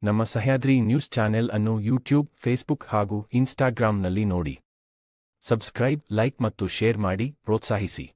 ನಮ್ಮ Sahyadri news channel ಅನ್ನು YouTube, Facebook ಹಾಗೂ ಇನ್ಸ್ಟಾಗ್ರಾಂನಲ್ಲಿ ನೋಡಿ. ಸಬ್ಸ್ಕ್ರೈಬ್, ಲೈಕ್ ಮತ್ತು ಶೇರ್ ಮಾಡಿ ಪ್ರೋತ್ಸಾಹಿಸಿ.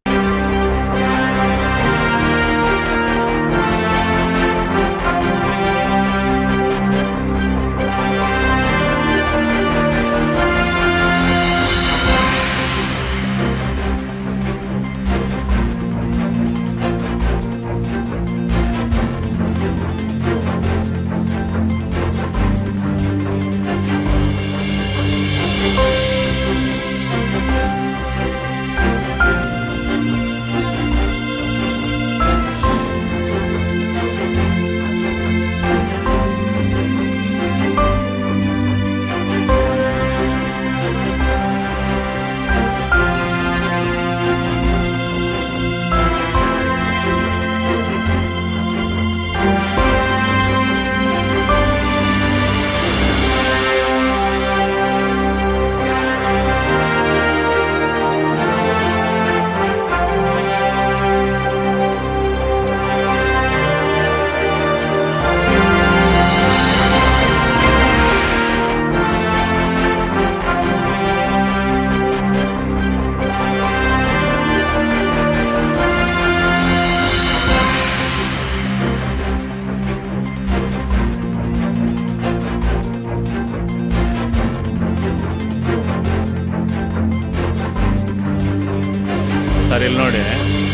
ಸರ್ ಇಲ್ಲಿ ನೋಡಿ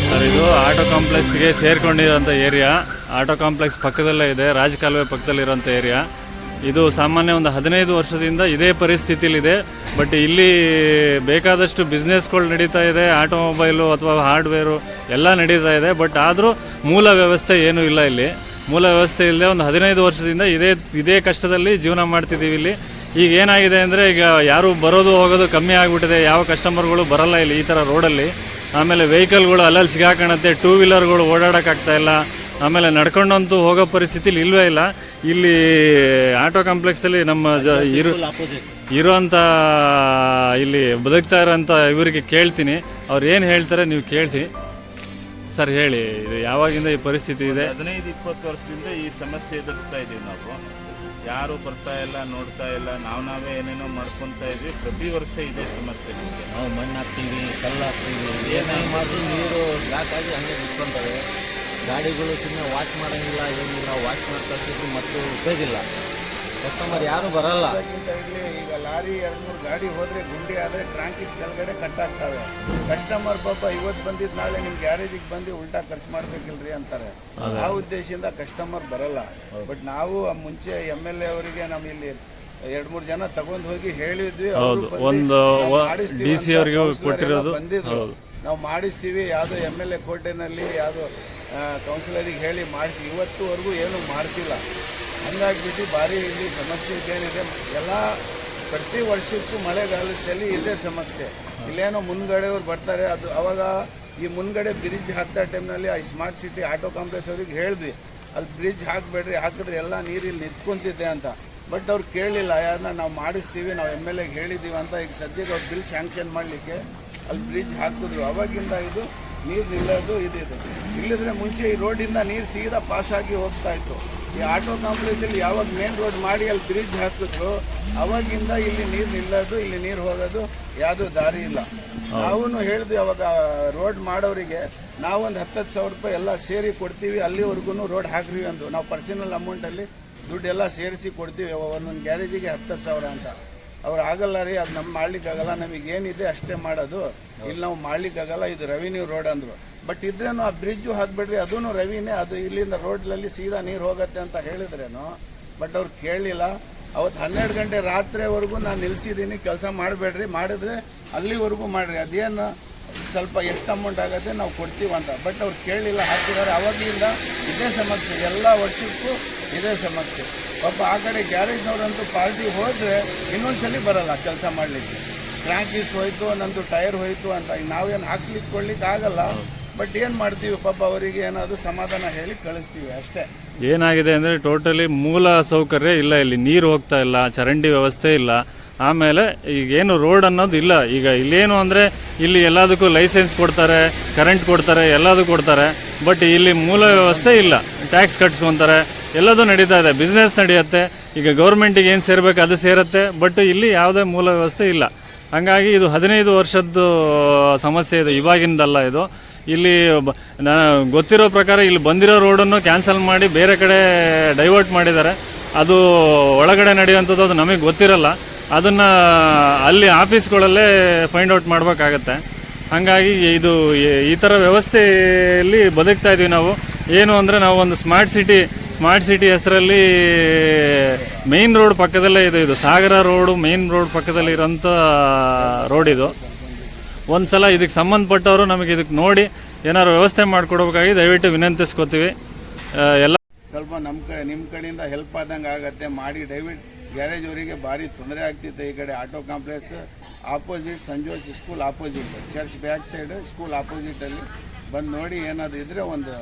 ಸರ್, ಇದು ಆಟೋ ಕಾಂಪ್ಲೆಕ್ಸ್ಗೆ ಸೇರ್ಕೊಂಡಿರೋಂಥ ಏರಿಯಾ. ಆಟೋ ಕಾಂಪ್ಲೆಕ್ಸ್ ಪಕ್ಕದಲ್ಲೇ ಇದೆ, ರಾಜಕಾಲುವೆ ಪಕ್ಕದಲ್ಲಿರೋಂಥ ಏರಿಯಾ. ಇದು ಸಾಮಾನ್ಯ ಒಂದು 15 ವರ್ಷದಿಂದ ಇದೇ ಪರಿಸ್ಥಿತಿಲಿದೆ. ಬಟ್ ಇಲ್ಲಿ ಬೇಕಾದಷ್ಟು ಬಿಸ್ನೆಸ್ಗಳು ನಡೀತಾ ಇದೆ, ಆಟೋಮೊಬೈಲು ಅಥವಾ ಹಾರ್ಡ್ವೇರು ಎಲ್ಲ ನಡೀತಾ ಇದೆ. ಬಟ್ ಆದರೂ ಮೂಲ ವ್ಯವಸ್ಥೆ ಏನೂ ಇಲ್ಲ ಇಲ್ಲಿ. ಮೂಲ ವ್ಯವಸ್ಥೆ ಇಲ್ಲದೆ ಒಂದು 15 ವರ್ಷದಿಂದ ಇದೇ ಕಷ್ಟದಲ್ಲಿ ಜೀವನ ಮಾಡ್ತಿದ್ದೀವಿ ಇಲ್ಲಿ. ಈಗ ಏನಾಗಿದೆ ಅಂದರೆ, ಈಗ ಯಾರು ಬರೋದು ಹೋಗೋದು ಕಮ್ಮಿ ಆಗಿಬಿಟ್ಟಿದೆ, ಯಾವ ಕಸ್ಟಮರ್ಗಳು ಬರಲ್ಲ ಇಲ್ಲಿ ಈ ಥರ ರೋಡಲ್ಲಿ. ಆಮೇಲೆ ವೆಹಿಕಲ್ಗಳು ಅಲ್ಲಲ್ಲಿ ಸಿಗಾಕಣತ್ತೆ, ಟೂ ವೀಲರ್ಗಳು ಓಡಾಡೋಕ್ಕಾಗ್ತಾಯಿಲ್ಲ. ಆಮೇಲೆ ನಡ್ಕೊಂಡಂತೂ ಹೋಗೋ ಪರಿಸ್ಥಿತಿಲಿ ಇಲ್ಲವೇ ಇಲ್ಲ. ಇಲ್ಲಿ ಆಟೋ ಕಾಂಪ್ಲೆಕ್ಸಲ್ಲಿ ನಮ್ಮ ಇರೋಂಥ ಇಲ್ಲಿ ಬದುಕ್ತಾ ಇರೋಂಥ ಇವರಿಗೆ ಕೇಳ್ತೀನಿ, ಅವ್ರು ಏನು ಹೇಳ್ತಾರೆ ನೀವು ಕೇಳ್ತೀನಿ. ಸರ್ ಹೇಳಿ, ಇದು ಯಾವಾಗಿಂದ ಈ ಪರಿಸ್ಥಿತಿ ಇದೆ? 15-20 ವರ್ಷದಿಂದ ಈ ಸಮಸ್ಯೆ ಎದುರಿಸ್ತಾ ಇದ್ದೀವಿ ನಾವು. ಯಾರು ಬರ್ತಾ ಇಲ್ಲ, ನೋಡ್ತಾ ಇಲ್ಲ, ನಾವೇ ಏನೇನೋ ಮಾಡ್ಕೊತಾ ಇದ್ವಿ. ಪ್ರತಿ ವರ್ಷ ಇದೇ ಸಮಸ್ಯೆ. ನಮಗೆ ನಾವು ಮಣ್ಣು ಹಾಕ್ತೀವಿ, ಕಲ್ಲು ಹಾಕ್ತೀವಿ, ಏನಾಗಿ ಮಾಡಿ ನೀರು ಬ್ಲಾಕ್ ಆಗಿ ಹಂಗೆ ನಿಂತ್ಕೊಂತವೆ. ಗಾಡಿಗಳು ಸುಮ್ಮನೆ ವಾಶ್ ಮಾಡೋಂಗಿಲ್ಲ, ಏನಿಲ್ಲ. ವಾಶ್ ಮಾಡಿ ಕಳ್ಸಿದ್ರು ಮತ್ತು ಉಪಯೋಗಿಲ್ಲ. ಕಸ್ಟಮರ್ ಯಾರು ಬರಲ್ಲ. ಈಗ ಲಾರಿ 2-3 ಗಾಡಿ ಹೋದರೆ ಗುಂಡಿ ಆದರೆ ಟ್ರಾಂಕಿಸ್ ಕೆಳಗಡೆ ಕಟ್ಟಾಗ್ತವೆ. ಕಸ್ಟಮರ್ ಪಾಪ ಇವತ್ತು ಬಂದಿದ್ದು ನಾಳೆ ನಿಮ್ಮ ಗ್ಯಾರೇಜಿಗೆ ಬಂದು ಉಲ್ಟಾ ಖರ್ಚು ಮಾಡಬೇಕಿಲ್ರಿ ಅಂತಾರೆ. ಆ ಉದ್ದೇಶದಿಂದ ಕಸ್ಟಮರ್ ಬರಲ್ಲ. ಬಟ್ ನಾವು ಮುಂಚೆ MLA ಅವರಿಗೆ ನಮ್ಮ ಇಲ್ಲಿ 2-3 ಜನ ತಗೊಂಡು ಹೋಗಿ ಹೇಳಿದ್ವಿ. ಬಂದಿದ್ರು, ನಾವು ಮಾಡಿಸ್ತೀವಿ, ಯಾವುದೋ MLA ಕೋಟೆನಲ್ಲಿ ಯಾವುದೋ ಕೌನ್ಸಿಲರಿಗೆ ಹೇಳಿ ಮಾಡಿಸಿ. ಇವತ್ತುವರೆಗೂ ಏನೂ ಮಾಡಿಸಿಲ್ಲ. ಹಂಗಾಗಿಬಿಟ್ಟು ಭಾರಿ ಇಲ್ಲಿ ಸಮಸ್ಯೆ ಏನಿದೆ ಎಲ್ಲ ಪ್ರತಿ ವರ್ಷಕ್ಕೂ ಮಳೆಗಾಲದಲ್ಲಿ ಇದೇ ಸಮಸ್ಯೆ. ಇಲ್ಲೇನೋ ಮುಂದ್ಗಡೆಯವ್ರು ಬರ್ತಾರೆ, ಅದು ಅವಾಗ ಈ ಮುಂದ್ಗಡೆ ಬ್ರಿಡ್ಜ್ ಹಾಕ್ತಾ ಟೈಮ್ನಲ್ಲಿ ಆ ಸ್ಮಾರ್ಟ್ ಸಿಟಿ ಆಟೋ ಕಾಂಪ್ಲೆಕ್ಸ್ ಅವ್ರಿಗೆ ಹೇಳಿದ್ವಿ, ಅಲ್ಲಿ ಬ್ರಿಡ್ಜ್ ಹಾಕಬೇಡ್ರಿ, ಹಾಕಿದ್ರೆ ಎಲ್ಲ ನೀರಿಲ್ಲಿ ನಿಂತ್ಕೊಂತಿದ್ದೆ ಅಂತ. ಬಟ್ ಅವ್ರು ಕೇಳಲಿಲ್ಲ. ಯಾರನ್ನ ನಾವು ಮಾಡಿಸ್ತೀವಿ, ನಾವು MLAಗೆ ಹೇಳಿದ್ದೀವಿ ಅಂತ. ಈಗ ಸದ್ಯಕ್ಕೆ ಅವ್ರು ಬಿಲ್ ಸ್ಯಾಂಕ್ಷನ್ ಮಾಡಲಿಕ್ಕೆ ಅಲ್ಲಿ ಬ್ರಿಡ್ಜ್ ಹಾಕಿದ್ರು. ಅವಾಗಿಂದ ಇದು ನೀರು ನಿಲ್ಲೋದು ಇದಿದೆ. ಇಲ್ಲಿದ್ರೆ ಮುಂಚೆ ಈ ರೋಡಿಂದ ನೀರು ಸೀದಾ ಪಾಸಾಗಿ ಹೋಗ್ತಾ ಇತ್ತು. ಈ ಆಟೋ ಕಾಂಪ್ಲೆಕ್ಸಲ್ಲಿ ಯಾವಾಗ ಮೇನ್ ರೋಡ್ ಮಾಡಿ ಅಲ್ಲಿ ಬ್ರಿಡ್ಜ್ ಹಾಕಿದ್ರು, ಅವಾಗಿಂದ ಇಲ್ಲಿ ನೀರು ನಿಲ್ಲೋದು, ಇಲ್ಲಿ ನೀರು ಹೋಗೋದು ಯಾವುದೂ ದಾರಿ ಇಲ್ಲ. ನಾವು ಹೇಳಿದ್ವಿ ಅವಾಗ ರೋಡ್ ಮಾಡೋರಿಗೆ, ನಾವೊಂದು 10,000 ರೂಪಾಯಿ ಎಲ್ಲ ಸೇರಿ ಕೊಡ್ತೀವಿ, ಅಲ್ಲಿವರೆಗೂ ರೋಡ್ ಹಾಕ್ರಿ ಅಂದು. ನಾವು ಪರ್ಸನಲ್ ಅಮೌಂಟಲ್ಲಿ ದುಡ್ಡೆಲ್ಲ ಸೇರಿಸಿ ಕೊಡ್ತೀವಿ, ಒಂದೊಂದು ಗ್ಯಾರೇಜಿಗೆ 10,000 ಅಂತ. ಅವ್ರು ಆಗಲ್ಲ ರೀ, ಅದು ನಮ್ಮ ಮಾಡ್ಲಿಕ್ಕಾಗಲ್ಲ, ನಮಗೇನಿದೆ ಅಷ್ಟೇ ಮಾಡೋದು, ಇಲ್ಲಿ ನಾವು ಮಾಡ್ಲಿಕ್ಕಾಗಲ್ಲ, ಇದು ರೆವಿನ್ಯೂ ರೋಡ್ ಅಂದರು. ಬಟ್ ಇದ್ರೇನು ಆ ಬ್ರಿಡ್ಜು ಹಾಕ್ಬೇಡ್ರಿ, ಅದೂ ರೆವಿನ್ಯೂ, ಅದು ಇಲ್ಲಿಂದ ರೋಡ್ನಲ್ಲಿ ಸೀದಾ ನೀರು ಹೋಗುತ್ತೆ ಅಂತ ಹೇಳಿದ್ರೇನು. ಬಟ್ ಅವ್ರು ಕೇಳಲಿಲ್ಲ. ಅವತ್ತು 12 ಗಂಟೆ ರಾತ್ರಿವರೆಗೂ ನಾನು ನಿಲ್ಲಿಸಿದ್ದೀನಿ, ಕೆಲಸ ಮಾಡಬೇಡ್ರಿ, ಮಾಡಿದ್ರೆ ಅಲ್ಲಿವರೆಗೂ ಮಾಡಿರಿ, ಅದೇನು ಸ್ವಲ್ಪ ಎಷ್ಟು ಅಮೌಂಟ್ ಆಗುತ್ತೆ ನಾವು ಕೊಡ್ತೀವಂತ. ಬಟ್ ಅವ್ರು ಕೇಳಲಿಲ್ಲ, ಹಾಕಿದ್ದಾರೆ. ಅವಾಗಲಿಂದ ಇದೇ ಸಮಸ್ಯೆ, ಎಲ್ಲ ವರ್ಷಕ್ಕೂ ಇದೇ ಸಮಸ್ಯೆ. ಪಾಪ ಆ ಕಡೆ ಗ್ಯಾರೇಜ್ನವ್ರಂತೂ ಪಾರ್ಟಿ ಹೋದರೆ ಇನ್ನೊಂದ್ಸಲಿ ಬರಲ್ಲ ಕೆಲಸ ಮಾಡಲಿಕ್ಕೆ. ಕ್ರ್ಯಾಂಕೀಸ್ ಹೋಯ್ತು, ನಂದು ಟೈರ್ ಹೋಯ್ತು ಅಂತ. ಈಗ ನಾವೇನು ಹಾಕ್ಲಿಕ್ಕೆ ಕೊಡ್ಲಿಕ್ಕೆ ಆಗಲ್ಲ. ಬಟ್ ಏನು ಮಾಡ್ತೀವಿ, ಪಾಪ ಅವರಿಗೆ ಏನಾದರೂ ಸಮಾಧಾನ ಹೇಳಿ ಕಳಿಸ್ತೀವಿ ಅಷ್ಟೇ. ಏನಾಗಿದೆ ಅಂದರೆ ಟೋಟಲಿ ಮೂಲ ಸೌಕರ್ಯ ಇಲ್ಲ ಇಲ್ಲಿ. ನೀರು ಹೋಗ್ತಾ ಇಲ್ಲ, ಚರಂಡಿ ವ್ಯವಸ್ಥೆ ಇಲ್ಲ. ಆಮೇಲೆ ಈಗೇನು ರೋಡ್ ಅನ್ನೋದು ಇಲ್ಲ. ಈಗ ಇಲ್ಲೇನು ಅಂದರೆ ಇಲ್ಲಿ ಎಲ್ಲದಕ್ಕೂ ಲೈಸೆನ್ಸ್ ಕೊಡ್ತಾರೆ, ಕರೆಂಟ್ ಕೊಡ್ತಾರೆ, ಎಲ್ಲದೂ ಕೊಡ್ತಾರೆ. ಬಟ್ ಇಲ್ಲಿ ಮೂಲ ವ್ಯವಸ್ಥೆ ಇಲ್ಲ. ಟ್ಯಾಕ್ಸ್ ಕಟ್ಸ್ಕೊತಾರೆ, ಎಲ್ಲದೂ ನಡೀತಾ ಇದೆ, ಬಿಸ್ನೆಸ್ ನಡೆಯುತ್ತೆ. ಈಗ ಗೌರ್ಮೆಂಟಿಗೆ ಏನು ಸೇರಬೇಕು ಅದು ಸೇರುತ್ತೆ, ಬಟ್ ಇಲ್ಲಿ ಯಾವುದೇ ಮೂಲ ವ್ಯವಸ್ಥೆ ಇಲ್ಲ. ಹಾಗಾಗಿ ಇದು 15 ವರ್ಷದ್ದು ಸಮಸ್ಯೆ ಇದು, ಇವಾಗಿಂದಲ್ಲ ಇದು. ಇಲ್ಲಿ ಗೊತ್ತಿರೋ ಪ್ರಕಾರ ಇಲ್ಲಿ ಬಂದಿರೋ ರೋಡನ್ನು ಕ್ಯಾನ್ಸಲ್ ಮಾಡಿ ಬೇರೆ ಕಡೆ ಡೈವರ್ಟ್ ಮಾಡಿದ್ದಾರೆ. ಅದು ಒಳಗಡೆ ನಡೆಯುವಂಥದ್ದು, ಅದು ನಮಗೆ ಗೊತ್ತಿರಲ್ಲ. ಅದನ್ನು ಅಲ್ಲಿ ಆಫೀಸ್ಗಳಲ್ಲೇ ಫೈಂಡ್ ಔಟ್ ಮಾಡಬೇಕಾಗತ್ತೆ. ಹಾಗಾಗಿ ಇದು ಈ ಥರ ವ್ಯವಸ್ಥೆಯಲ್ಲಿ ಬದುಕ್ತಾ ಇದ್ದೀವಿ ನಾವು. ಏನು ಅಂದರೆ ನಾವು ಒಂದು ಸ್ಮಾರ್ಟ್ ಸಿಟಿ ಹೆಸರಲ್ಲಿ ಮೇನ್ ರೋಡ್ ಪಕ್ಕದಲ್ಲೇ ಇದು ಸಾಗರ ರೋಡು ಮೇನ್ ರೋಡ್ ಪಕ್ಕದಲ್ಲಿ ಇರೋಂಥ ರೋಡ್ ಇದು. ಒಂದು ಸಲ ಇದಕ್ಕೆ ಸಂಬಂಧಪಟ್ಟವರು ನಮಗೆ ಇದಕ್ಕೆ ನೋಡಿ ಏನಾದ್ರು ವ್ಯವಸ್ಥೆ ಮಾಡಿಕೊಡ್ಬೇಕಾಗಿ ದಯವಿಟ್ಟು ವಿನಂತಿಸ್ಕೋತೀವಿ. ಎಲ್ಲ ಸ್ವಲ್ಪ ನಿಮ್ಮ ಕಡೆಯಿಂದ ಹೆಲ್ಪ್ ಆದಂಗೆ ಆಗತ್ತೆ ಮಾಡಿ. ದಯವಿಟ್ಟು ಗ್ಯಾರೇಜ್ ಅವರಿಗೆ ಭಾರಿ ತೊಂದರೆ ಆಗ್ತಿತ್ತು. ಈ ಕಡೆ ಆಟೋ ಕಾಂಪ್ಲೆಕ್ಸ್ ಆಪೋಸಿಟ್ ಸಂಜೋಸ್ school opposite, church back side school ಆಪೋಸಿಟಲ್ಲಿ ಬಂದು ನೋಡಿ ಏನಾದರೂ ಇದ್ದರೆ ಒಂದು